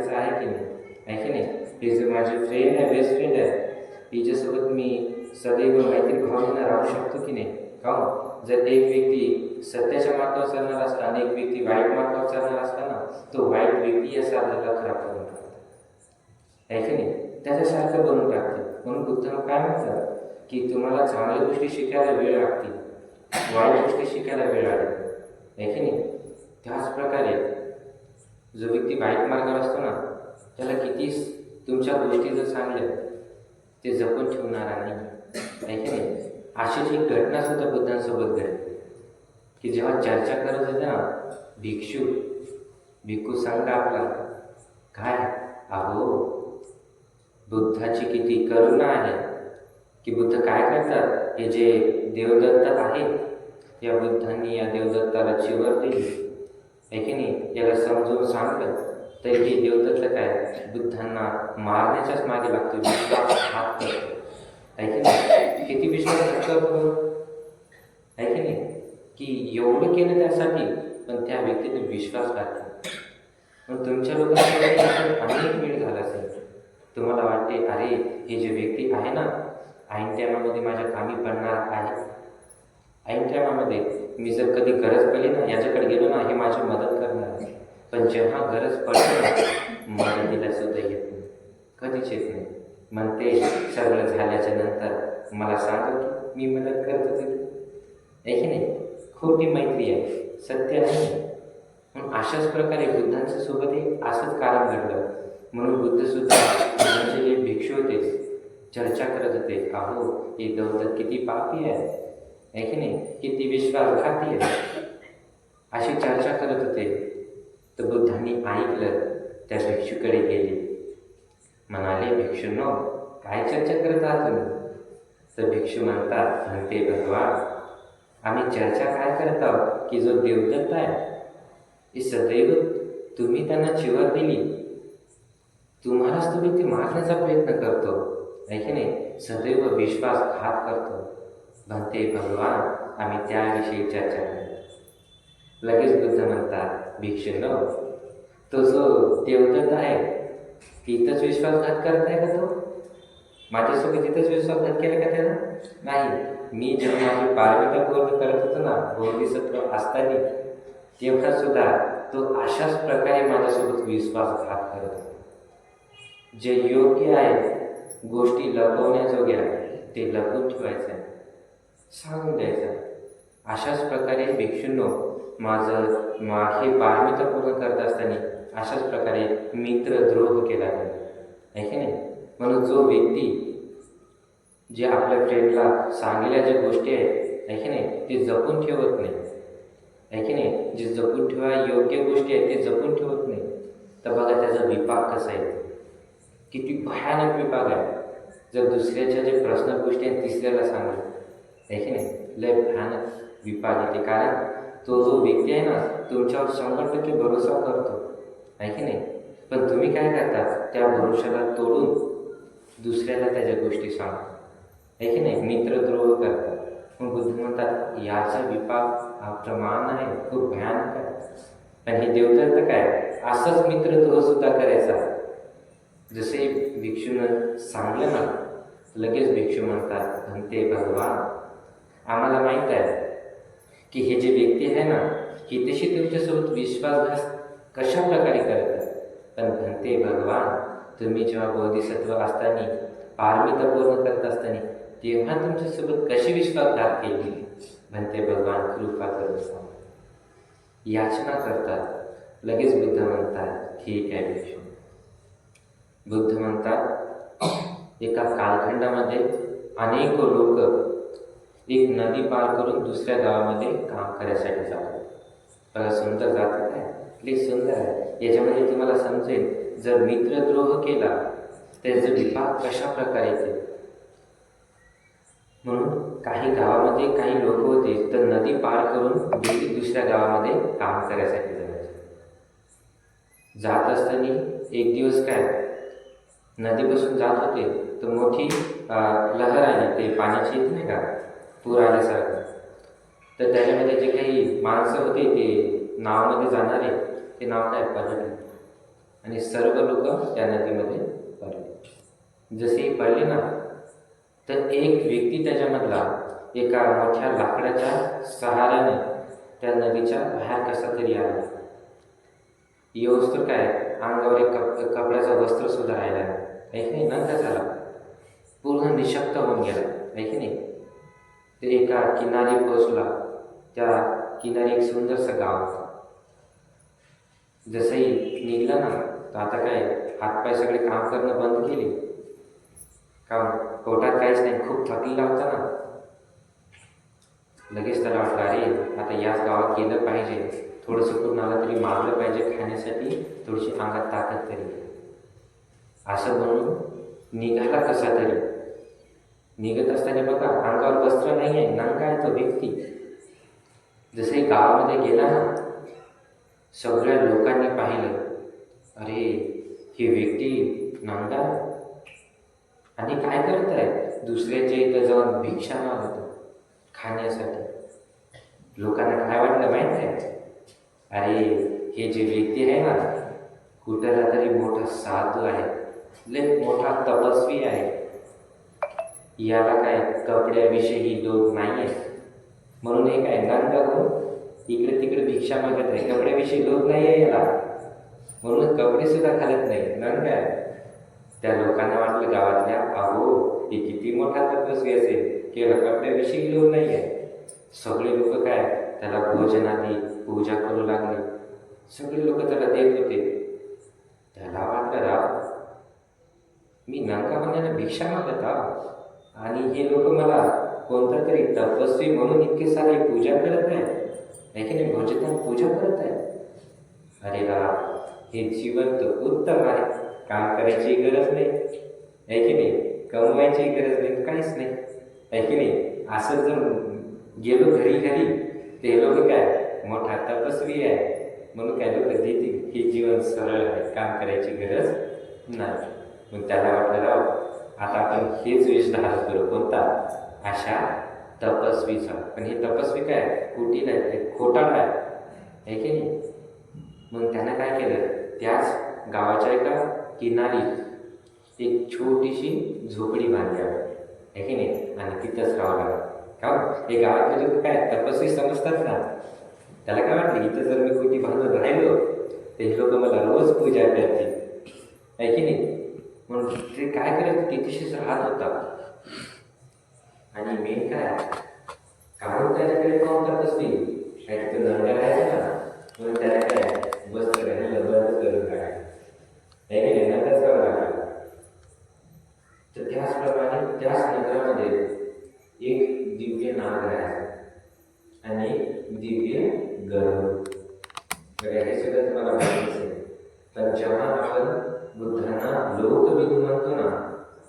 वाटायचं आहे की नाही, आहे की नाही. ही जो माझी फ्रेंड आहे, बेस्ट फ्रेंड आहे, हिच्यासोबत मी सदैव मैत्री भावनेनं राहू शकतो की नाही. काहून जर एक व्यक्ती सत्याच्या मार्गावर चालणार असला आणि एक व्यक्ती वाईट मार्गावर चालणार असला ना, तो वाईट व्यक्ती या साधनाला खराब करून टाकतो, आहे की नाही. त्याच्यासारखं बनवून टाकते. म्हणून बुद्ध काय म्हणतात की तुम्हाला चांगल्या गोष्टी शिकायला वेळ लागतील, वाईट गोष्टी शिकायला वेळ लागेल, आहे की नाही. त्याचप्रकारे जो व्यक्ती वाईट मार्गावर असतो ना, त्याला किती तुमच्या गोष्टी जर सांगल्या ते जपून ठेवणारा नाही, आहे की नाही. अशीच एक घटना सुद्धा बुद्धांसोबत घडली की जेव्हा चर्चा करत होते ना, भिक्खू संघ आपला काय, अहो बुद्धाची किती करुणा आहे की बुद्ध काय करतात, हे जे देवदत्त आहेत या बुद्धांनी या देवदत्ताला चिवर दिली, आहे की नाही. याला समजून सांगलं तर हे देवदत्त काय बुद्धांना मारण्याच्याच मागे लागतो, विश्वासघात करतो, आहे की नाही. किती विश्वासघात करतो, आहे की नाही. की एवढं केलं त्यासाठी पण त्या व्यक्तीने विश्वासघात केला. पण तुमच्या लोकांकडे अनेक वेळ झाला असेल, तुम्हाला वाटते अरे हे जे व्यक्ती आहे ना, ऐन टायमामध्ये माझ्या कामी पडणार आहे, ऐन टायमामध्ये मी जर कधी गरज पडली ना, याच्याकडे गेलो ना, हे माझी मदत करणार आहे. पण जेव्हा गरज पडते ना, मदतीला सुद्धा येत नाही, कधीच येत नाही. म्हणते सगळं झाल्याच्या नंतर मला सांगतो की मी मदत करत होते, आहे की नाही. खोटी मैत्री आहे, सत्य नाही. म्हणून अशाच प्रकारे बुद्धांच्या सोबतही असंच कारण घडलं. म्हणून बुद्ध सुद्धा बुद्धांचे जे भिक्षू होते चर्चा करत होते, अहो हे देवदत्त किती पापी आहे की नाही, किती विश्वासघाती आहे, अशी चर्चा करत होते. तर बुद्धांनी ऐकलं, त्या भिक्षूकडे गेले, म्हणाले भिक्षूंनो काय चर्चा करत आहात तुम्ही. तर भिक्षू म्हणते भगवान आम्ही चर्चा काय करत आहोत की जो देवदत्त आहे हे सदैव तुम्ही त्यांना चिवर दिली, तुम्हालाच तो व्यक्ती मारण्याचा प्रयत्न करतो, आहे की नाही. सदैव विश्वासघात करतो. म्हणते भगवान आम्ही त्याविषयी चर्चा करतो. लगेच बुद्ध म्हणतात भिक्षूंनो तो जो देवदत्त आहे इथंच विश्वासघात करत आहे का, तो माझ्यासोबत इथंच विश्वासघात केला का त्यानं, नाही. मी जेव्हा माझी पारमिता पूर्ण करत होतो ना बोधिसत्व असताना, तेव्हा सुद्धा तो अशाच प्रकारे माझ्यासोबत विश्वासघात करत होता. जे योग्य आहे गोष्टी लपवण्याजोग्या ते लपवून ठेवायचं आहे, सांगून द्यायचं. अशाच प्रकारे भिक्षूंनो हे पारमिता पूर्ण करत असताना अशाच प्रकारे मित्रद्रोह केला आहे की नाही. म्हणून जो व्यक्ती जे आपल्या फ्रेंडला सांगलेल्या ज्या गोष्टी आहेत, आहे की नाही, ते जपून ठेवत नाही, आहे की नाही. जे जपून ठेवा योग्य गोष्टी आहेत ते जपून ठेवत नाही, तर बघा त्याचा विपाक कसा आहे, किती भयानक विपाक आहे. जर दुसऱ्याच्या जे पर्सनल गोष्टी आहेत तिसऱ्याला सांगेल, आहे की नाही, लय भयानक विपाक येते. कारण तो जो व्यक्ती आहे ना तुमच्यावर 100% भरोसा करतो, आहे की नाही. पण तुम्ही काय करता, त्या भरोशाला तोडून दुसऱ्याला त्याच्या गोष्टी सांगता, आहे की नाही, मित्रद्रोह करतात. मग बुद्ध म्हणतात याचा विपाक अप्रमाण आहे, खूप भयानक आहे. पण हे देवदत्त काय असंच मित्रद्रोह सुद्धा करायचा. जसे भिक्षूनं सांगलं ना, लगेच भिक्षू म्हणते भगवान आम्हाला माहीत आहे की हे जे व्यक्ती आहे ना ही तशी तुमच्यासोबत विश्वासघात कशा प्रकारे करतात. पण म्हणते भगवान तुम्ही जेव्हा बोधिसत्व असताना पारमिता पूर्ण करत असताना तेव्हा तुमच्यासोबत कशी विश्वासघात केली. म्हणते भगवान कृपा करून सांग. याचना करतात. लगेच बुद्ध म्हणतात ठीक आहे भिक्षू. बुद्ध म्हणतात एका कालखंडामध्ये अनेक लोक एक नदी पार करून दुसऱ्या गावामध्ये काम करायसाठी जातात. बघा सुंदर जातात आहे, इतकी सुंदर आहे. याच्यामध्ये तुम्हाला समजेल जर मित्रद्रोह केला त्याचं विपाक कशा प्रकारे येते. म्हणून काही गावामध्ये काही लोक होते तर नदी पार करून दुसऱ्या गावामध्ये काम करायसाठी जायचे. जात असताना एक दिवस काय नदीपासून जात होते तर मोठी लहर आली, ते पाण्याची येते नाही का, पूर आल्यासारखं. तर त्याच्यामध्ये जे काही माणसं होते ते नावामध्ये जाणारे, ते नाव काय पर्यटन, आणि सर्व लोक त्या नदीमध्ये पडले. जसे पडले ना, तर एक व्यक्ती त्याच्यामधला एका मोठ्या लाकडाच्या सहाऱ्याने त्या नदीच्या बाहेर कसा तरी आला. येऊस तर काय, अंगावर एक कपड्याचं वस्त्र सुद्धा राहिला आहे की नाही, नंतर झाला, पूर्ण निशक्त होऊन गेला आहे की नाही. ते एका किनारी पोहोचला. त्या किनारी एक सुंदरसं गाव होतं. जसंही निघला ना, तर आता काय, हातपाय सगळे काम करणं बंद केले. कारण पोटात काहीच नाही, खूप थकलेला होता ना. लगेच त्याला वाटलं, अरे आता याच गावात गेलं पाहिजे, थोडंसं कुणाला तरी मारलं पाहिजे खाण्यासाठी, थोडीशी अंगात ताकद तरी. असं म्हणून निघाला कसा तरी. निघत असताना बघा, अंगावर वस्त्र नाही आहे, नंगा आहे तो व्यक्ती. जसे गावामध्ये गेला ना, सगळ्या लोकांनी पाहिलं, अरे ही व्यक्ती नंगा आणि काय करत आहे, दुसऱ्याच्या इथं जाऊन भिक्षा मागतो खाण्यासाठी. लोकांना काय वाटलं माहीत आहे, अरे हे जे व्यक्ती आहे ना, कुठला तरी मोठा साधू आहे, लय मोठा तपस्वी आहे. याला काय कपड्याविषयी लोक नाही आहे, म्हणून हे काय नंगा होऊन इकडे तिकडे भिक्षा मागत आहे. कपड्याविषयी लोक नाही आहे याला, म्हणून कपडे सुद्धा घालत नाही, नंगा आहे. त्या लोकांना वाटलं गावातल्या, अहो हे किती मोठा तपस्वी असेल, केवळ कपड्याविषयी लोक नाही आहे. सगळे लोक काय त्याला भोजनादी पूजा करू लागले. सगळे लोक त्याला देत होते. त्याला वाटलं, राव मी नंगा होण्याला भिक्षा मागत आहो आणि हे लोक मला कोणता तरी तपस्वी म्हणून इतके सारे पूजा करत आहे की नाही, भोजन पूजा करत आहे. अरे राव, हे जीवन तर उत्तम आहे, काम करायची गरज नाही आहे की नाही, कमवायची गरज नाही, काहीच नाही आहे की नाही. असं जर गेलो घरी घरी, ते लोक काय मोठा तपस्वी आहे म्हणून काय लोक देतील, हे जीवन सरळ आहे, काम करायची गरज नाही. मग त्याला वाटलं, राव आता आपण हेच वेश धारण करू, कोणता, अशा तपस्वीचा. पण हे तपस्वी काय कुटील आहे, ते खोटाळ आहे की नाही. मग त्यानं काय केलं, त्याच गावाच्या एका किनारी एक छोटीशी झोपडी बांधली आहे की नाही, आणि तिथंच राहावं लागलं. का हे गावातले लोक काय तपस्वी समजतात ना, त्याला काय वाटलं, इथं जर मी कुठे बांधून राहिलो ते हे लोक मला रोज पूजा करतील आहे की नाही. म्हणून ते काय करत, तिथेशीच राहत होता. आणि मेन काय, कारण त्याच्याकडे पाहून तपस्वी काय तिथं नंगा राहायचं ना, म्हणून त्याला काय वस्त्र घालायला बंद करून टाकायचं आहे की नाही, नंगाच करावं लागला. तर त्याचप्रमाणे त्याच नगरामध्ये एक दिव्य नाग राहायचा आणि दिव्य गर्भ. हे सगळं तुम्हाला माहिती असेल. पण जेव्हा आपण बुद्धांना लोकविदू म्हणतो ना,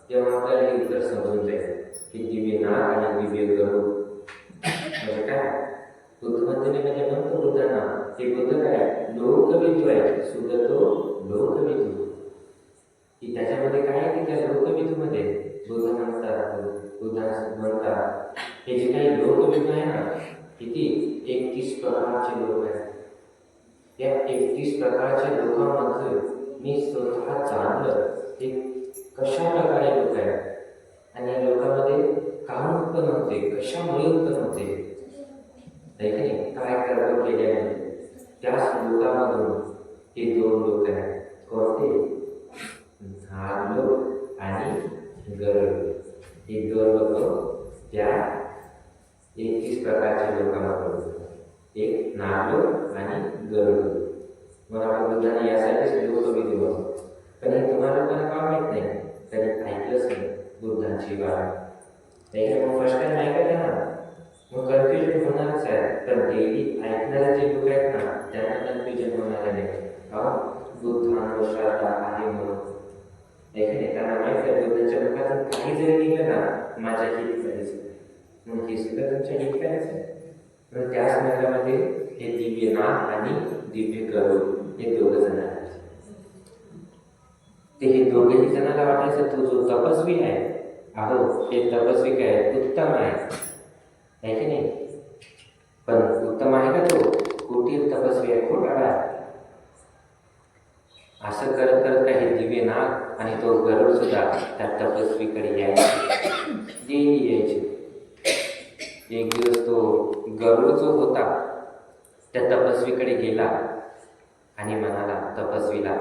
तेव्हा आपल्याला हे उत्तर समजून जाईल की दिव्य नाग आणि दिव्य गर्भ म्हणजे काय. बुद्धमंदिर म्हणजे म्हणतो बुद्धांना, हे बुद्ध काय लोकविदू आहे, सुद्धा तो लोकविदू. की त्याच्यामध्ये काय आहे की त्या लोकविदूमध्ये बुद्ध म्हणतात हे जे काही लोकविदू आहे ना, किती 31 प्रकारचे लोक आहेत. या 31 प्रकारच्या लोकांमध्ये मी स्वतः जाणलं ते कशा प्रकारे लोक आहेत आणि या लोकांमध्ये काम उत्पन्न होते, कशामुळे उत्पन्न होते, काय कर्म केल्याने. त्याच लोकांमधून हे 2 लोक आहेत. कोणते, नाग लोक आणि गरुड. हे 2 लोक त्या 31 प्रकारच्या लोकांमधून, एक नागलोक आणि गरुड. मग आपण बुद्धाने यासाठीच लोकविदू दिवस. पण हे तुम्हाला पण का माहीत नाही, कधी ऐकलंच नाही बुद्धांची बात. मग फर्स्ट टाइम ऐकत आहे ना, मग कन्फ्युजन होणारच आहे. पण डेली ऐकणारे जे लोक आहेत ना, त्यांना कन्फ्युजन होणार नाही. बुद्धांवर श्रद्धा आहे म्हणून त्यांना माहिती आहे, बुद्धांच्या मुखातून काही जरी निघलं ना, माझ्या हित करायचं, मग हे सुद्धा तुमच्या हित करायचं. तर त्याच नगरामध्ये हे दिव्य नाग आणि दिव्य गरुड हे 2 जण आहेत. ते हे दोघेही जणांना वाटायचं, तो जो तपस्वी आहे, अहो हे तपस्वी काय उत्तम आहे की नाही. पण उत्तम आहे का तो कुटील तपस्वी आहे, खोटाळा आहे. असं करत नाग आणि तो गरुड सुद्धा त्या तपस्वीकडे यायचे. एक दिवस तो गरुड जो होता त्या तपस्वीकडे गेला आणि म्हणाला तपस्वीला,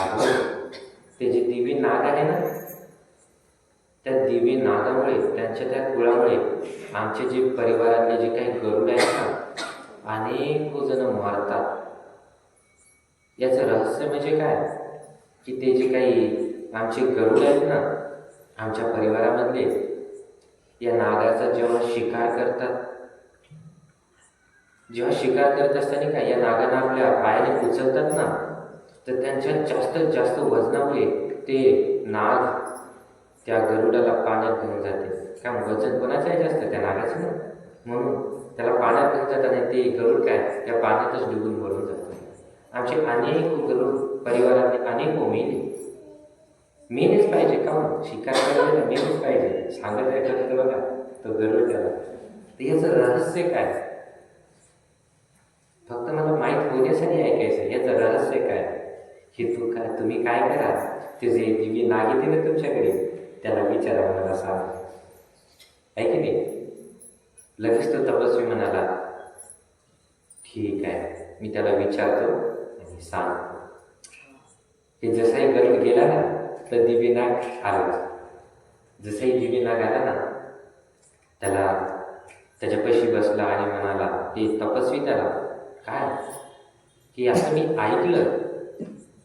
अगो ते जे दिव्य नाग आहे ना, त्या दिव्य नागामुळे, त्यांच्या त्या कुळामुळे आमचे जे परिवारातले जे काही गरुड आहेत ना, अनेक जण मरतात. याचं रहस्य म्हणजे काय, की ते जे काही आमचे गरुड आहेत ना, आमच्या परिवारामधले, या नागाचा जेव्हा शिकार करतात, जेव्हा शिकार करत असताना काय या नागांना आपल्या पायाने उचलतात ना, तर त्यांच्या जास्तीत जास्त वजनामुळे ते नाग त्या गरुडाला पाण्यात घेऊन जाते. कारण वजन कोणाचं आहे जास्त, त्या नागाचं ना, म्हणून त्याला पाण्यात घेऊन जातात आणि ते गरुड काय त्या पाण्यातच डुबून मरून जातात. आमचे अनेक गरुड परिवारातले अनेक मेनच पाहिजे का शिकार करायला, मेनच पाहिजे. सांगत आहे तर बघा तो गरुड त्याला. तर याचं रहस्य काय, फक्त मला माहीत होण्यासाठी ऐकायचं. याचं रहस्य काय, हे तुम्ही काय करा, ते जे दिव्य नाग येते ना तुमच्याकडे, त्याला विचारा, मला सांग. आहे की नाही? लगेच तो तपस्वी म्हणाला, ठीक आहे, मी त्याला विचारतो आणि सांगतो. हे जसाही गरुड गेला ना, तर दिव्य नाग आला. जसंही दिव्य नाग आला ना, त्याला त्याच्यापाशी बसला आणि म्हणाला, ते तपस्वी त्याला, काय की असं मी ऐकलं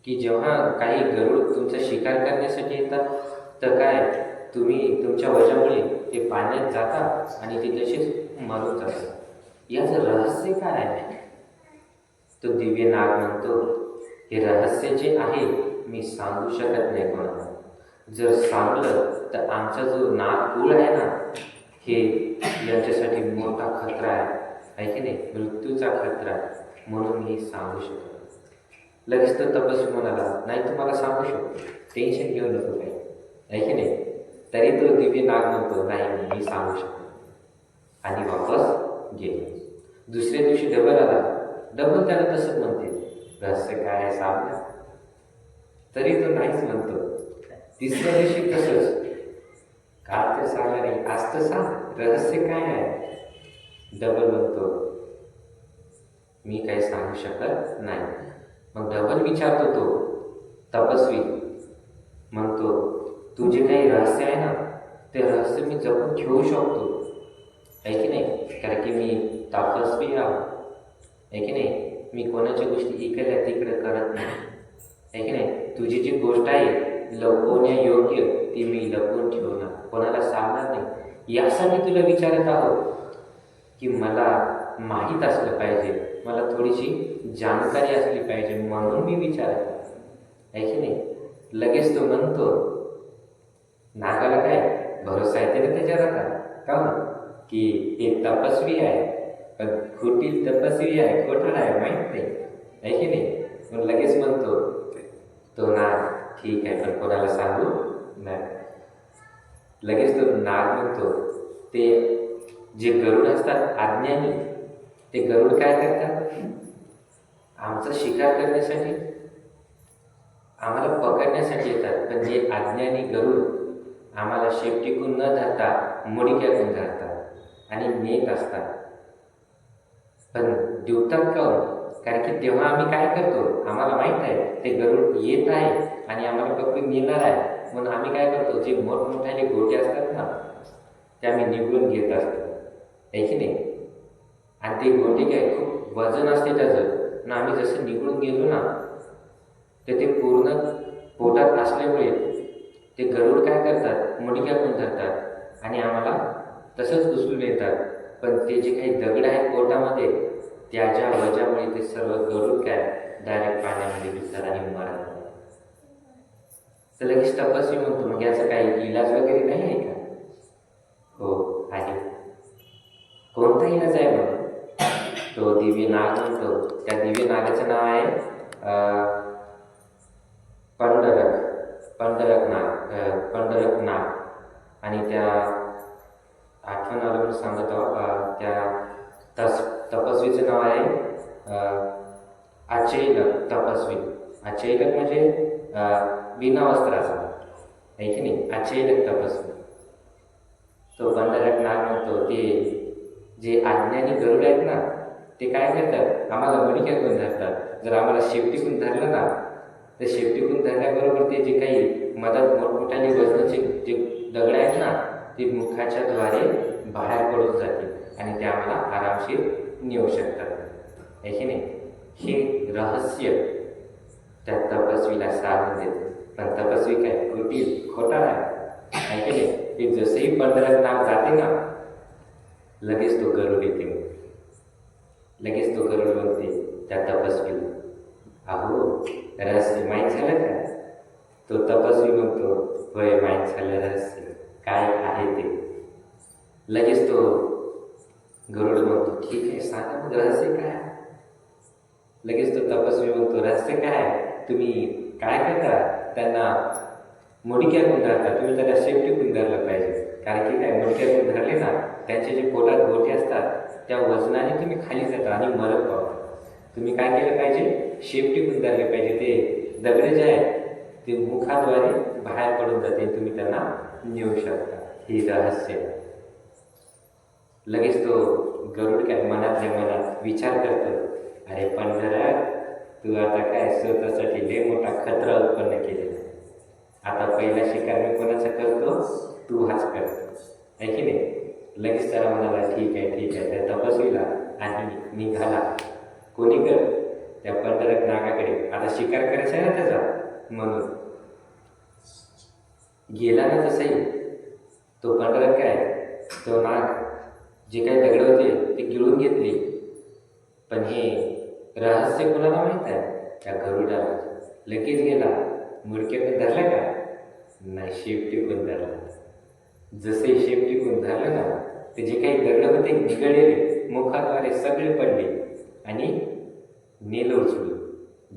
की जेव्हा काही गरुड तुमचा शिकार करण्यासाठी येतात, तर काय तुम्ही तुमच्या वजामुळे ते पाण्यात जातात आणि ते तसेच मरून जातात. याचं रहस्य काय आहे? तो दिव्य नाग म्हणतो, हे रहस्य जे आहे मी सांगू शकत नाही कोणाला. जर सांगलं तर आमचा जो नागकुळ आहे ना, हे यांच्यासाठी मोठा खतरा आहे की नाही, मृत्यूचा खतरा, म्हणून मी सांगू शकतो. लगेच तो तपस्वी म्हणाला, नाही तुम्हाला सांगू शकतो, टेन्शन घेऊ नको काही, आहे की नाही. तरी तो दिव्य नाग म्हणतो, नाही मी सांगू शकतो, आणि वापस गेलो. दुसऱ्या दिवशी डबल आला, डबल त्याला तसंच म्हणते, रहस्य काय आहे सांग. तरी तो नाहीच म्हणतो. तिसऱ्या दिवशी तसंच, काल तर सांगा नाही, आज तर सांग रहस्य काय आहे. डबल म्हणतो, मी काही सांगू शकत नाही. मग डबल विचारतो तो तपस्वी, म्हणतो तू जे काही रहस्य आहे ना, ते रहस्य मी जपून ठेवू शकतो, आहे की नाही, कारण की मी तपस्वी आहे की नाही. मी कोणाच्या गोष्टी इकडल्या तिकडे करत नाही, आहे की नाही. तुझी जी गोष्ट आहे लपवण्या योग्य, ती मी लपवून ठेवणार, कोणाला सांगणार नाही. यासाठी तुला विचारत आहोत की मला माहीत असलं पाहिजे, मला थोडीशी जाणकारी असली पाहिजे, म्हणून मी विचारत आहे की नाही. लगेच तो म्हणतो, नागाला काय भरोसा येते ना त्याच्यावर आता, का की हे तपस्वी आहे, पण खोटी तपस्वी आहे, खोटा आहे, माहीत नाही, आहे की नाही. मग लगेच म्हणतो तो नाग, ठीक आहे, पण कोणाला सांगू नाही. लगेच तो नाग म्हणतो, ते जे गरुड असतात अज्ञानी, ते गरुड काय करतात, आमचा शिकार करण्यासाठी, आम्हाला पकडण्यासाठी येतात. पण जे अज्ञानी गरुड आम्हाला शेपटीकून न धरता मुडक्यातून धरतात आणि नेत असतात. पण डुबतात का, कारण की तेव्हा आम्ही काय करतो, आम्हाला माहीत आहे ते गरुड येत आहे आणि आम्हाला पकडून नेणार आहे, म्हणून आम्ही काय करतो, जे मोठमोठ्याने गोटे असतात ना, ते आम्ही निवडून घेत असतो, आहे की नाही. आणि ते गोटे काय खूप वजन असते त्याचं, आणि आम्ही जसं निवडून गेलो ना, तर ते पूर्ण पोटात असल्यामुळे ते गरुड काय करतात, मुडक्यातून धरतात आणि आम्हाला तसंच उचलून येतात. पण ते जे काही दगड आहेत पोटामध्ये, त्याच्या वजामुळे ते सर्व गरुड काय डायरेक्ट पाण्यामध्ये डुबतात आणि मरतात. तर लगेच तपस्वी म्हणतो, मग याचा काही इलाज वगैरे नाही आहे का. हो आहे. कोणता इलाज आहे मग. तो दिव्य नाग म्हणतो, त्या दिव्य नागाचं नाव आहे पंढरक नाग. आणि त्या आठवण आलं म्हणून सांगत आहोत, त्या तपस्वीचं नाव आहे अचैलक तपस्वी. अचैलक म्हणजे बिना वस्त्राचा, आहे की नाही, अचेलक तपस्वी. तो पंढरक नाग म्हणतो, ते जे अज्ञानी गरुड आहेत ना, ते काय करतात, आम्हाला मणिक्यातून धरतात. जर आम्हाला शेपटीतून धरलं ना, तर शेपटीतून धरल्याबरोबर ते जे काही मदत मोठमोठ्याने वजनाचे जे दगड आहेत ना, ते मुखाच्या द्वारे बाहेर पडून जातील आणि ते आम्हाला आरामशीर नेऊ शकतात, आहे की नाही. हे रहस्य त्या तपस्वीला सांगून देते. पण तपस्वी काय कुटील खोटा आहे की नाही. ते जसंही पंढरक नाग जाते ना, लगेच तो गरुड येते. लगेच तो गरुड म्हणते त्या तपस्वीला, अहो रहस्य माहीत झालं का? तो तपस्वी म्हणतो, होय माहीत झालं रहस्य, काय आहे ते. लगेच तो गरुड म्हणतो, ठीक आहे सांगा मग रहस्य काय. लगेच तो तपस्वी म्हणतो, रहस्य काय, तुम्ही काय करता, त्यांना मुडक्यातून धरता, तुम्ही त्याला शेपटीतून धरलं पाहिजे. कारण की काय, मुडक्यातून धरले ना, त्यांचे जे पोटात गोटे असतात त्या वजनाने तुम्ही खाली जाता आणि मरत पावता. तुम्ही काय केलं पाहिजे, शेपटीतून धरले पाहिजे. ते दगड जे आहेत ते मुखाद्वारे बाहेर पडून जाते, तुम्ही त्यांना नेऊ शकता. ही रहस्य. लगेच तो गरुड काय मनातल्या मनात विचार करतो, अरे पंढरक, तू आता काय स्वतःसाठी लय मोठा खतरा उत्पन्न केलेला. आता पहिला शिकार मी कोणाचा करतो, तू हाच करतो, आहे की नाही. लगेच त्याला म्हणाला, ठीक आहे ठीक आहे. त्या तपस्वीला आणि निघाला कोणीकडे, त्या पंढरक नागाकडे. आता शिकार करायचा आहे ना त्याचा, म्हणून गेला ना. तसंही तो पंढरक काय, तो नाग जे काही दगड होते ते गिळून घेतले. पण हे रहस्य कोणाला माहीत आहे, त्या गरुडाला. लगेच गेला, मुडक्यातून धरला का, नाही शेपटीतून धरला. जसे शेपटीतून धरलं ना, ते जे काही दगड होते निगळलेले मुखाद्वारे सगळे पडले आणि नेलं उचलून.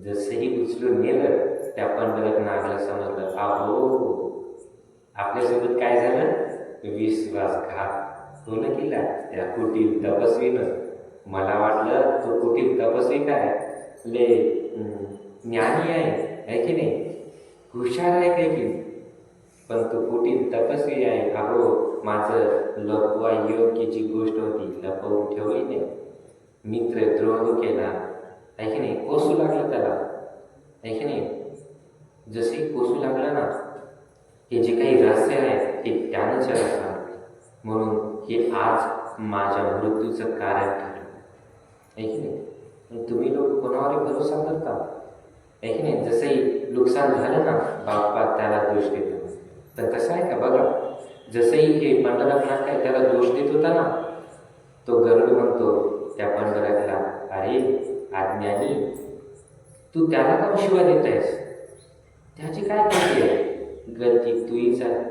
जसंही उचलून नेलं, त्या पंढरक नागला समजलं, अहो आपल्यासोबत काय झालं, विश्वासघात कोण केला, त्या कुटील तपस्वीनं. मला वाटलं तो कुटील तपस्वी काय ले ज्ञानी आहे की नाही, हुशार आहे काय की, पण तो कुटील तपस्वी आहे. अहो माझं लपवा योग्य जी गोष्ट होती लपवून ठेवली नाही. मित्र द्रोह केला, आहे की नाही, कोसू लागलं त्याला, आहे की नाही. जसे कोसू लागलं ना, हे जे काही रहस्य आहे हे त्यानंच याला सांग. म्हणून हे आज माझ्या मृत्यूचं कारण ठरलं, आहे की नाही. तुम्ही लोक कोणावर भरोसा करता, आहे की नाही. जसंही नुकसान झालं ना, बाप्पा त्याला दोष देतो. पण कसं आहे का बघा, जसंही हे पंढरक नाग काय त्याला दोष देत होता ना, तो गरुड म्हणतो त्या पंढरकला, अरे अज्ञानी, तू त्याला का शिवा देत आहेस, त्याची काय गलती आहे, गलती तुझीच आहे.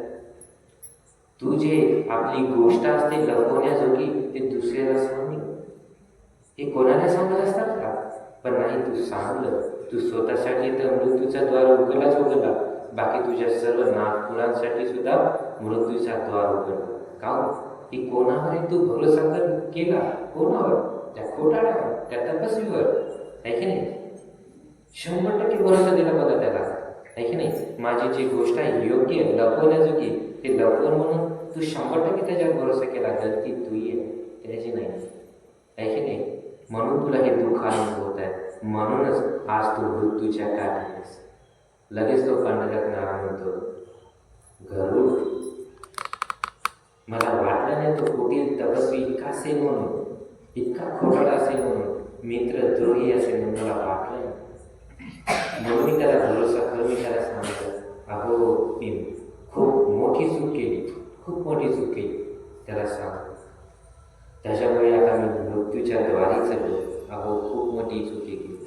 तू जे आपली गोष्ट असते लपवण्याजोगी ते दुसऱ्याला सांगणे, हे कोणाला सांगत असतात का, पण नाही तू सांगलं. तू स्वतःसाठी तर मृत्यूचा द्वार उघडलाच उघडला, बाकी तुझ्या सर्व नागपुरांसाठी सुद्धा मृत्यूचा द्वार उघडला. का की कोणावर तू भरोसा केला, कोणावर, त्या खोटाड्यावर, त्या तपस्वीवर, आहे की नाही. 100% भरोसा दिला बघा त्याला, आहे की नाही. माझी जी गोष्ट आहे योग्य लपवण्याजोगी, ते लपवून म्हणून तू 100% त्याच्यावर भरोसा केला. गलती तुझी आहे, त्याची नाही, आहे की नाही. म्हणून तुला हे दुःख अनुभवत आहे, म्हणूनच आज तू मृत्यूच्या काठी आहेस. लगेच तो पंढरक नाग म्हणतो, गरुड, मला वाटलं नाही तो कुटील तपस्वी इतका असेल म्हणून, इतका खोटारडा असेल म्हणून, मित्रद्रोही असेल म्हणून मला वाटलं. म्हणून मी त्याला भरोसा करून मी त्याला सांगितलं, अहो मी खूप मोठी चूक केली, खूप मोठी चूक केली, त्याला सांग. त्याच्यामुळे आता मी मृत्यूच्या द्वारी चाललो, अहो खूप मोठी चुकी केली.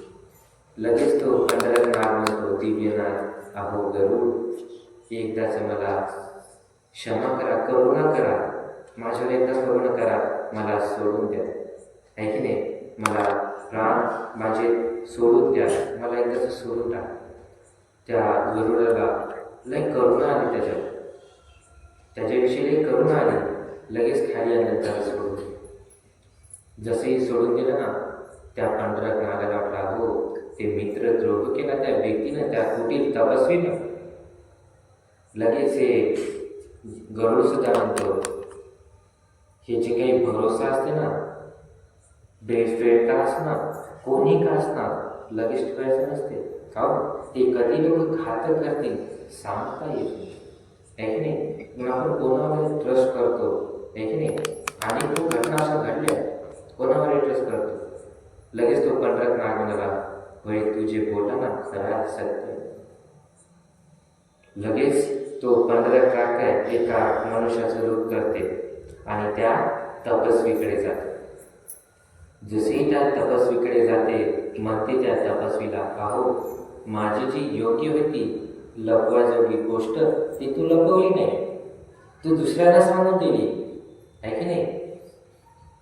लगेच तो पंढरक नाग म्हणतो, दिव्यनाथ, अहो गरुड, एकदाच मला क्षमा करा, करुणा करा, माझ्यावर एकदा करुणा करा, मला सोडून द्या, आहे की नाही. मला प्राण माझे सोडून द्या, मला एकदाच सोडून टाक. त्या गरुडाला लय करुणा आली, त्याच्याविषयी लय करुणा आली. लगेच खाली आणलं त्याला सोडून. जसंही सोडून दिलं ना, त्या पंढरक नागाला वाटला, हो ते मित्रद्रोह केला त्या व्यक्तीनं, त्या कुटील तपस्वीनं, लगेच हे गरुड सुद्धा म्हणतो, हे जे काही भरोसा असते ना, बेस्ट फ्रेंड का असणार, कोणी का असणार, लगेच ठेवायचं नसते. कारण ते कधी लोक घातक करतील सांगता येत नाही, आहे की नाही. मग आपण कोणावर ट्रस्ट करतो, आहे की नाही. आणि खूप घटना अशा घडल्या, कोणावर ट्रस्ट करतो, लगेच तो पंढरत नाग म्हणाला, होय तुझे बोला ना खरा सत्य. लगेच तो पंढरत नाग काय एका मनुष्याचं रूप करते आणि त्या तपस्वीकडे जाते. जशी त्या तपस्वीकडे जाते, म्हणते त्या तपस्वीला, अहो माझी जी योग्य होती लपवाजोगी गोष्ट ती तू लपवली नाही, तू दुसऱ्याला सांगून दिली, आहे की नाही.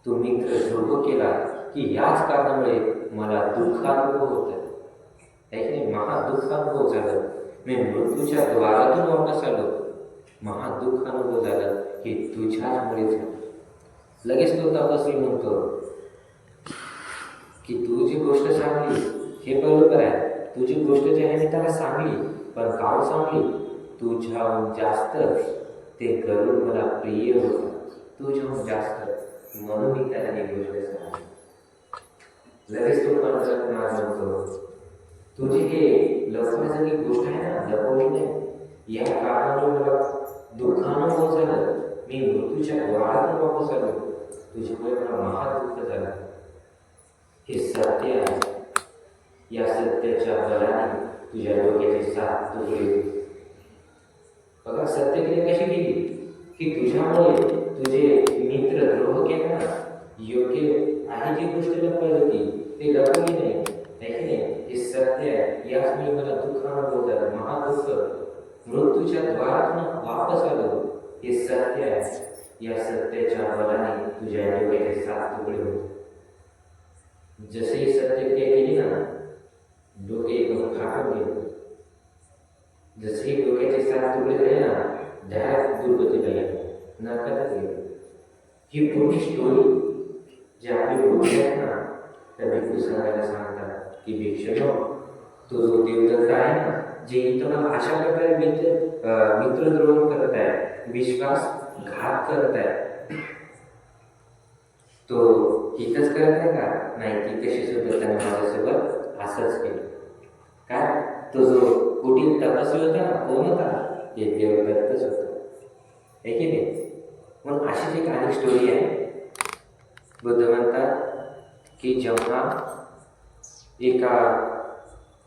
तू मित्र ध्रुव केला की याच कारणामुळे मला दुःखानुभव होत आहे की नाही. महादुःखानुभव झालं, मी मृत्यूच्या द्वारातून वापस आलो, महादुःखानुभव झालं की तुझ्यामुळे झालं. लगेच तो तपस्वी म्हणतो की तू जी गोष्ट सांगली हे बरोबर आहे, तुझी गोष्ट जी आहे मी त्याला सांगली, पण काळ सांगली, तुझ्याहून जास्त ते गरुड मला प्रिय होतं, तुझ्याहून जास्त, म्हणून मी त्याला ही गोष्ट सांगली. लगेच तो म्हणतो, तुझी हे लपवण्याची गोष्ट आहे ना, लपवली नाही, या कारणामुळे मला दुःखानुभव झालं, मी मृत्यूच्या द्वारातून वापस आलो, तुझ्यामुळे मला महादुःख झालं. हे सत्य आहे, या सत्याच्या बलाने तुझ्या डोक्याचे 7 तुकडे. बघा सत्यक्रिया कशी केली की तुझ्यामुळे तुझे मित्र द्रोह केला, योग्य आहे जी गोष्ट लपवायची होती ते लपवली नाही, आहे की नाही. हे सत्य आहे, याचमुळे मला दुःखानुभव झाला, महादुःख, मृत्यूच्या द्वारातून वापस आलो, हे सत्य आहे. या सत्याच्या बलाने तुझ्या डोक्याचे 7 तुकडे होते. जसे सत्यक्रिया केली ना, डोके एकदम फाटून गेले. जसे डोक्याचे 7 तुकडे झाले ना, डायरेक्ट दुर्गतीला गेले, नरकातच गेले. ही पूर्ण स्टोरी जी आपली बुद्धी आहे ना, त्या भिक्खू सांगायला सांगतात की भिक्षुक, तो जो देवदत्त आहे ना, जे तुम्हाला अशा प्रकारे मित्रद्रोह करत आहे, विश्वासघात करत आहे, तो इथंच करत आहे का, नाही, ती तशी सुद्धा त्याने माझ्यासोबत असंच केलं. काय, तो जो कुटील तपस्वी होता ना, कोण होता, हे देवदत्तच होता, आहे की नाही. म्हणून अशीच एक अनेक स्टोरी आहे. बुद्ध म्हणतात की जेव्हा एका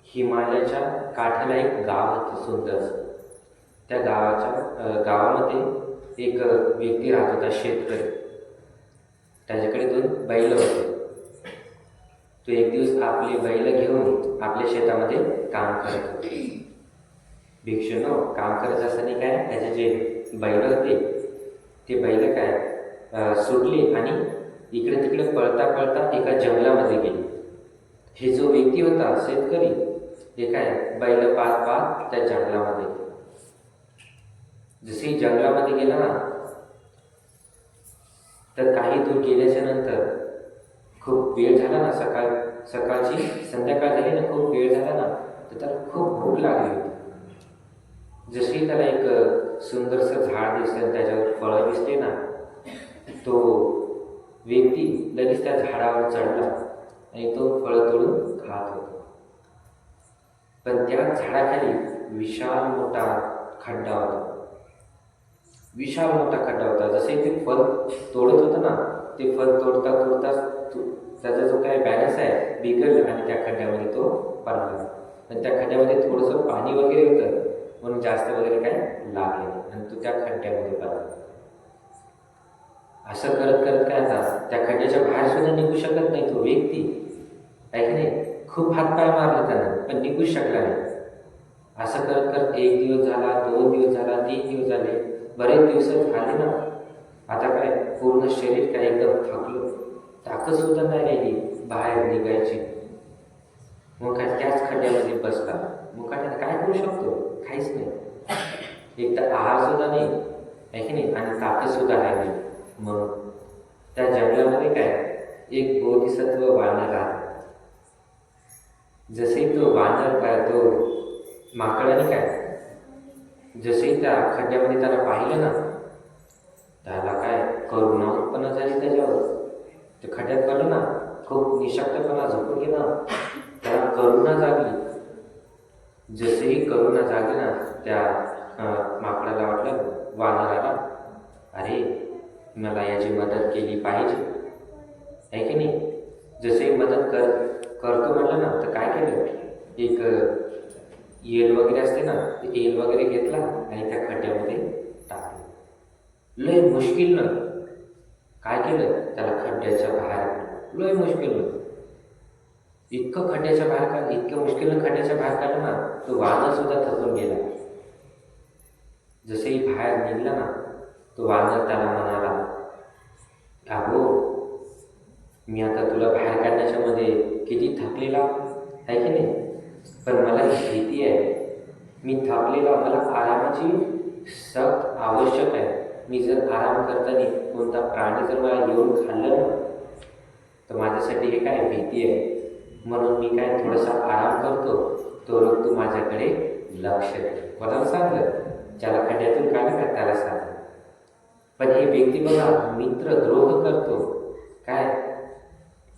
हिमालयाच्या काठाला एक गाव होतं सुंदर, त्या गावामध्ये एक व्यक्ती राहत होता, शेतकरी. त्याच्याकडे 2 बैल होते. तो एक दिवस आपली बैल घेऊन आपल्या शेतामध्ये काम करत होते. भिक्षूनो, काम करत असताना काय, त्याचे जे बैल होते ते बैल काय सुटले आणि इकडे तिकडे पळता पळता एका जंगलामध्ये गेले. हे जो व्यक्ती होता शेतकरी, हे काय बैल पाहत पाहत त्या जंगलामध्ये गेला. जसे जंगलामध्ये गेला ना, तर काही दूर गेल्याच्या नंतर खूप वेळ झाला ना, सकाळची संध्याकाळ झाली ना, खूप वेळ झाला ना, तर त्याला खूप भूक लागली होती. जशी त्याला एक सुंदरसं झाड दिसलं, त्याच्यावर फळं दिसले ना, तो व्यक्ती लगेच त्या झाडावर चढला आणि तो फळं तोडून खात होता. पण त्या झाडाखाली विशाल मोठा खड्डा होता, विशाल मोठा खड्डा होता. जसे ते फळ तोडत होतं ना, ते फळ तोडता तोडता त्याचा जो काय बॅलन्स आहे बिघडला आणि त्या खड्ड्यामध्ये तो पडला. आणि त्या खड्ड्यामध्ये थोडंसं पाणी वगैरे होतं, म्हणून जास्त वगैरे काय लागले नाही आणि तो त्या खड्ड्यामध्ये पडला. असं करत करत काय आता त्या खड्ड्याच्या बाहेर सुद्धा निघू शकत नाही तो व्यक्ती, आहे की नाही. खूप हातपाय मारले त्यानं, पण निघूच शकला नाही. असं करत करत 1 दिवस झाला, 2 दिवस झाला, 3 दिवस झाले, बरेच दिवस झाले ना. आता काय पूर्ण शरीर काय एकदम थकलं, ताकद सुद्धा नाही राहिली बाहेर निघायची. मग काय त्याच खड्ड्यामध्ये बसला. मग काय करू शकतो, काहीच नाही. एक तर आहार सुद्धा नाही, आहे की नाही, आणि ताकद सुद्धा राहिली. मग त्या जंगलामध्ये काय एक बोधिसत्व वानर राहत. जसे तो वानर काय तो माकडाने काय जसे त्या खड्ड्यामध्ये त्याला पाहिलं ना, त्याला काय करुणा उत्पन्न झाली त्याच्यावर. ते खड्ड्यात पडलं ना, खूप निशक्तपणा झोपून गेला, त्याला करुणा जागली. जसेही करुणा जागली ना, त्या माकडाला वाटलं, वानराला, अरे मला याची मदत केली पाहिजे, आहे की नाही. जसे मदत करतो म्हटलं ना, तर काय केलं, एक येल वगैरे असते ना, ते येल वगैरे घेतला आणि त्या खड्ड्यामध्ये टाकलं. लय मुश्किलनं काय केलं, त्याला खड्ड्याच्या बाहेर लय मुश्किलनं, इतकं खड्ड्याच्या बाहेर काढलं, इतकं मुश्किलनं खड्ड्याच्या बाहेर काढलं ना, तो वानर सुद्धा थकून गेला. जसेही बाहेर निघला ना, तो वानर त्याला म्हणाला, अहो मी आता तुला बाहेर काढण्याच्या मध्ये किती थकलेला आहे की नाही, पण मला भीती आहे, मी थकलेला, मला आरामाची सक्त आवश्यक आहे. मी जर आराम करताना कोणता प्राणी जर मला येऊन खाल्लं ना, तर माझ्यासाठी हे काय भीती आहे. म्हणून मी काय थोडासा आराम करतो, तो लोक तू माझ्याकडे लक्ष दे. कोणाला सांगलं, ज्याला खड्ड्यातून काढलं का त्याला सांगलं. पण हे व्यक्ती बघा, मित्र द्रोह करतो, काय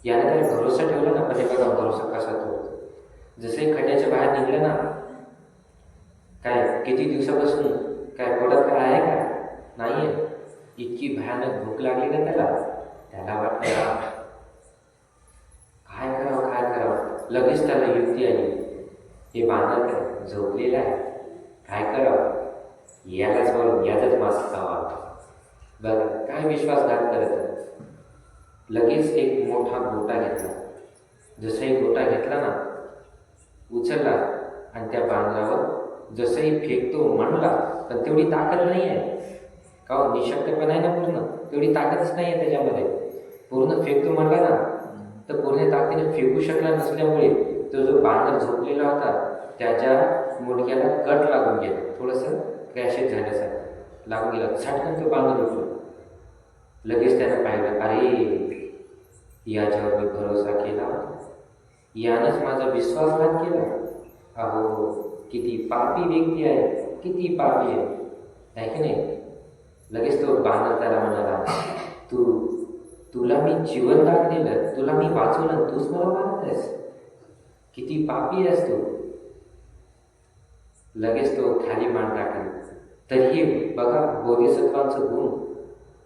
याने त्याला भरोसा ठेवला ना, पण हे बघा भरोसा कसा तोडतो. जसे खड्ड्याच्या बाहेर निघलं ना, काय किती दिवसापासून काय पोटात काय आहे का, नाही आहे. इतकी भयानक भूक लागली ना त्याला वाटलं काय करावं काय करावं. लगेच त्याला युक्ती आली, हे वानर काय झोपलेलं आहे, काय करावं, यालाच बोलून याचाच मांस खावा. बघा काय विश्वासघात करत. लगेच एक मोठा गोटा घेतला. जसाही गोटा घेतला ना, उचलला आणि त्या बांधरावर जसंही फेकतो म्हणला, पण तेवढी ताकद नाही आहे का, निशक्तपणा आहे ना पूर्ण, तेवढी ताकदच नाही आहे त्याच्यामध्ये. पूर्ण फेकतो म्हणला ना, तर पूर्ण ताकदीने फेकू शकला नसल्यामुळे तो जो बांधर झोपलेला होता त्याच्या मुडक्याला कट लागून गेला, थोडंसं क्रॅशेस झाल्यासारखं लागून गेला. झटकन तो बांधर उठलो. लगेच त्यानं पाहिलं, अरे याच्यावर मी भरोसा केला, यानंच माझा विश्वासघात केला. अहो किती पापी व्यक्ती आहे, किती पापी आहे की नाही. लगेच तो बांधर त्याला म्हणाला, तुला मी जीवन दान दिलं, तुला मी वाचवलं, तूच मला मारत आहेस, किती पापी आहेस तू. लगेच तो खाली मान टाकली. तरीही बघा बोधिसत्वांचं गुण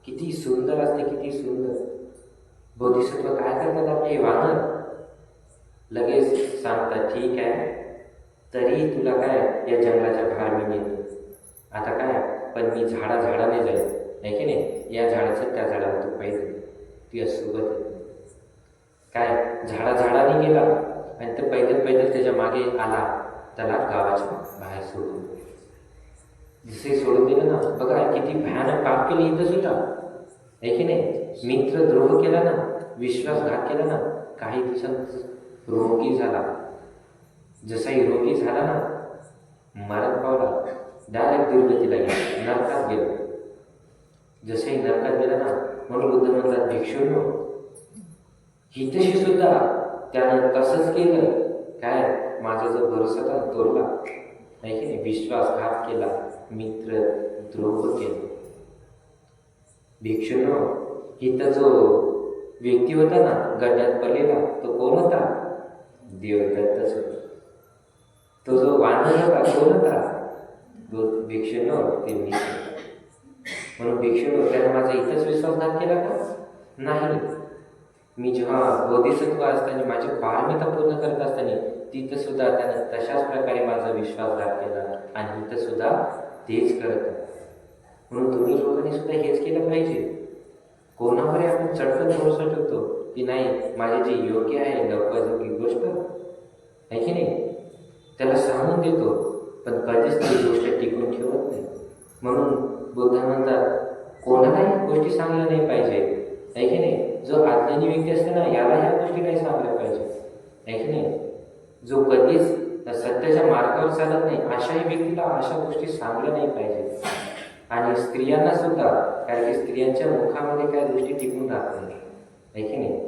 किती सुंदर असते, किती सुंदर. बोधिसत्व काय करतात आपले वानर, लगेच सांगतात, ठीक आहे तरी तुला काय या जंगलाच्या बाहेर मी नेतो. आता काय, पण मी झाडाने जाईल, आहे की नाही. या झाडाचं त्या झाडाला तू पाहिजे, तुझ्या सोबत काय. झाडाने गेला आणि ते पैदल त्याच्या मागे आला, त्याला गावाच्या बाहेर सोडून. जसे सोडून दिलं ना, बघा किती भयानक पाप केलं इथं सुद्धा, आहे की नाही. मित्र द्रोह केला ना, विश्वासघात केला ना, काही दिवसांत रोगी झाला. जसाही रोगी झाला ना, मरण पावला, डायरेक्ट दुर्गतीला गेला, नरकात गेला. जसेही नरकात गेला ना, म्हणून बुद्ध म्हणतात, भिक्षूंनो हितशी सुद्धा त्यानं तसंच केलं, काय माझा जो भरोसा होता तोडला, नाही की नाही. विश्वासघात केला, मित्र द्रोह केला. भिक्षूंनो हिथं जो व्यक्ती होता ना गड्ड्यात पडलेला, तो कोण होता, देवदत्तच होता. तो जो वानर होता कोण होता, तो भिक्षूंनो ते मी. म्हणून भिक्षूंनो त्यानं माझा इथंच विश्वासघात केला का, नाही. मी जेव्हा बोधिसत्व असताना माझी पारमिता पूर्ण करत असताना तिथं सुद्धा त्यानं तशाच प्रकारे माझा विश्वासघात केला आणि इथं सुद्धा तेच करत. म्हणून तुम्ही लोकांनी सुद्धा हेच केलं पाहिजे. कोणावर आपण चटकन भरोसा ठेवतो की नाही, माझे जे योग्य आहे लवकरजोगी गोष्ट, आहे की नाही, त्याला सांगून देतो, पण कधीच ती गोष्ट टिकून ठेवत नाही. म्हणून बुद्ध म्हणतात, कोणालाही गोष्टी सांगल्या नाही पाहिजे, आहे की नाही. जो अज्ञानी व्यक्ती असते ना, याला ह्या गोष्टी नाही सांगल्या पाहिजे, आहे की नाही. जो कधीच सत्याच्या मार्गावर चालत नाही, अशाही व्यक्तीला अशा गोष्टी सांगल्या नाही पाहिजे. आणि स्त्रियांना सुद्धा, कारण की स्त्रियांच्या मुखामध्ये काय गोष्टी टिकून राहत नाही, आहे की नाही.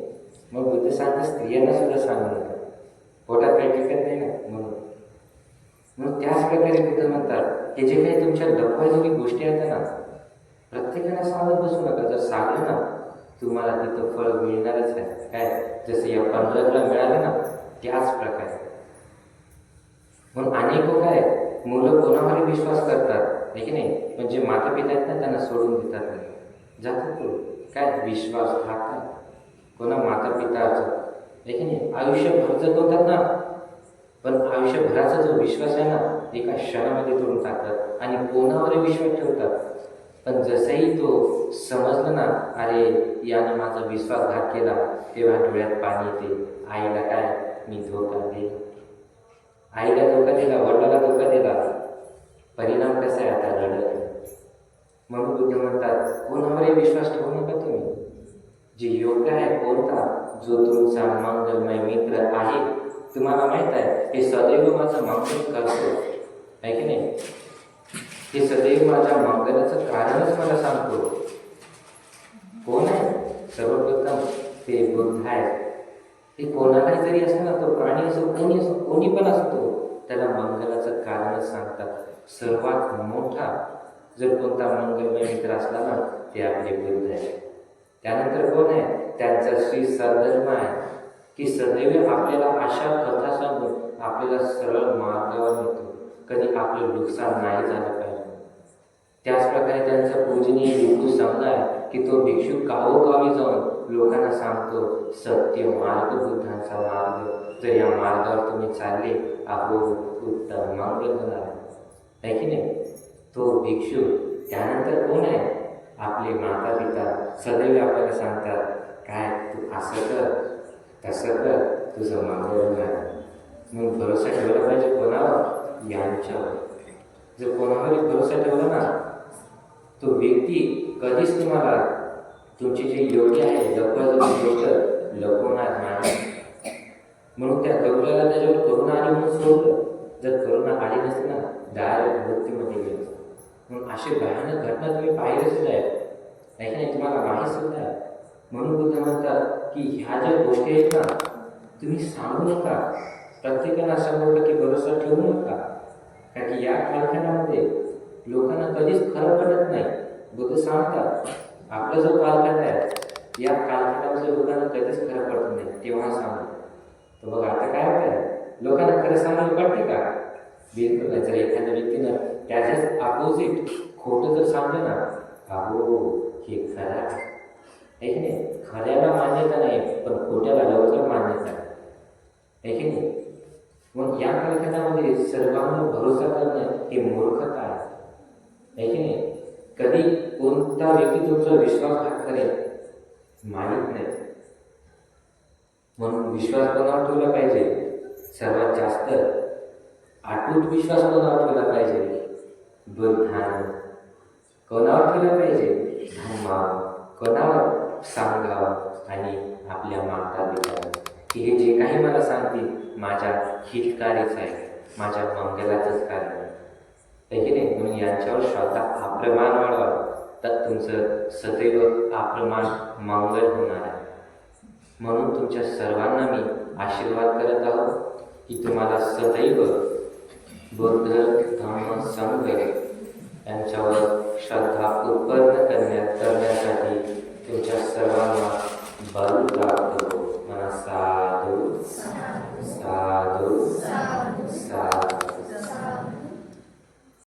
मग बुद्ध सांगतात स्त्रियांना सुद्धा सांगू नका, पोटात काही टिकत नाही ना, म्हणून त्याच प्रकारे बुद्ध म्हणतात हे जे काही तुमच्या लपवायजोगी गोष्टी आहेत ना, प्रत्येकाने सांगत बसू नका. जर सांगलं ना, तुम्हाला तिथं फळ मिळणारच आहे. काय जसं या 15ला मिळालं ना, त्याच प्रकारे. म्हणून अनेक काय मुलं कोणावर विश्वास करतात, आहे की नाही, पण जे माता पिता आहेत ना, त्यांना सोडून देतात नाही, जातात तो काय विश्वास घातात कोणा माता पिताचं, आहे की नाही. आयुष्यभर जगवतात ना, पण आयुष्यभराचा जो विश्वास आहे ना, एका क्षणामध्ये तोडून टाकतात आणि कोणावर विश्वास ठेवतात. पण जसंही तो समजलं ना, अरे यानं माझा विश्वासघात केला, तेव्हा डोळ्यात पाणी येते. आईला काय मी धोका दिला, आईला धोका दिला, वडिलाला धोका दिला, परिणाम कसा आहे आता रडत. म्हणून बुद्ध म्हणतात कोणावरही विश्वास ठेवू नका तुम्ही. जे योग्य आहे कोणता, जो तुमचा मंगलमय मित्र आहे, तुम्हाला माहीत आहे हे सदैव माझं मंगल करतो, आहे की नाही. हे सदैव माझ्या मंगलाचं कारणच मला सांगतो. कोण आहे? सर्वप्रथम ते बुद्ध आहे. ते कोणालाही जरी असं ना, तो प्राणी असो, कोणी पण असतो, त्याला मंगलाचं कारणच सांगतात. सर्वात मोठा जर कोणता मंगलमय मित्र असला ना, ते आपले बुद्ध आहे. त्यानंतर कोण आहे? त्यांचा श्री सद्धर्म आहे, की सदैव आपल्याला अशा कथा सांगून आपल्याला सरळ मार्गावर नेतो, कधी आपलं नुकसान नाही झालं पाहिजे. त्याचप्रकारे त्यांचा पूजनीय भिक्खू संघ आहे, की तो भिक्षू गावोगावी जाऊन लोकांना सांगतो सत्य मार्ग, बुद्धांचा मार्ग. जर या मार्गावर तुम्ही चालले, आपोआप उत्तम मंगल होणार आहे की नाही. तो भिक्षू. त्यानंतर कोण आहे? आपले माता पिता सदैव आपल्याला सांगतात काय तू असं कर, तसं कर, तुझं मंगल होणार. मग भरोसा ठेवला पाहिजे कोणावर? यांच्यावर. जर कोणावर भरोसा ठेवला ना, तो व्यक्ती कधीच तुम्हाला तुमची जे योग्य आहे लपवायची गोष्ट लपवणार नाही. म्हणून त्या गौऱ्याला त्याच्यावर करुणा आली म्हणून सोडलं. जर करुणा आली नसते ना, डायरेक्ट मृत्यूमध्ये गेलं. म्हणून अशी भयानक घटना तुम्ही पाहिलेच आहे की नाही, तुम्हाला माहीत सुद्धा आहे. म्हणून बुद्ध म्हणतात की ह्या ज्या गोष्टी आहेत ना, तुम्ही सांगू नका. प्रत्येकाला 100% भरोसा ठेवू नका. कारण की या कालखंडामध्ये लोकांना कधीच खरं पडत नाही. बुद्ध सांगतात आपला जो कालखंड आहे, या कालखंडामध्ये लोकांना कधीच खरं पडत नाही. तेव्हा सांगू. तर बघा आता काय होत आहे, लोकांना खरं सांगायला पडते का? बिलकुल नाही. जर एखाद्या व्यक्तीनं त्याच्याच अपोजिट खोटं जर सांगलं ना, अहो हे खरं आहे की नाही. खऱ्याला मान्यता नाही, पण खोट्याला लवकर मान्यता आहे की नाही. मग या कालखंडामध्ये सर्वांना भरोसा करणं हे मूर्खता आहे की नाही. कधी कोणता व्यक्ती तुमचा विश्वासघात करेल माहीत नाही. म्हणून विश्वास कोणावर ठेवला पाहिजे? सर्वात जास्त अटूट विश्वास कोणावर ठेवला पाहिजे? बुद्धांवर. कोणावर ठेवला पाहिजे? धर्मावर. कोणावर? सांगावं आणि आपल्या माता पित्यावर, की हे जे काही मला सांगतील माझ्या हितकारीच आहे, माझ्या मंगलाचंच कारण आहे की नाही. म्हणून यांच्यावर श्रद्धा अप्रमाण वाढवा, तर तुमचं सदैव अप्रमाण मंगल होणार आहे. म्हणून तुमच्या सर्वांना मी आशीर्वाद करत आहोत की तुम्हाला सदैव बुद्ध धम्म संघ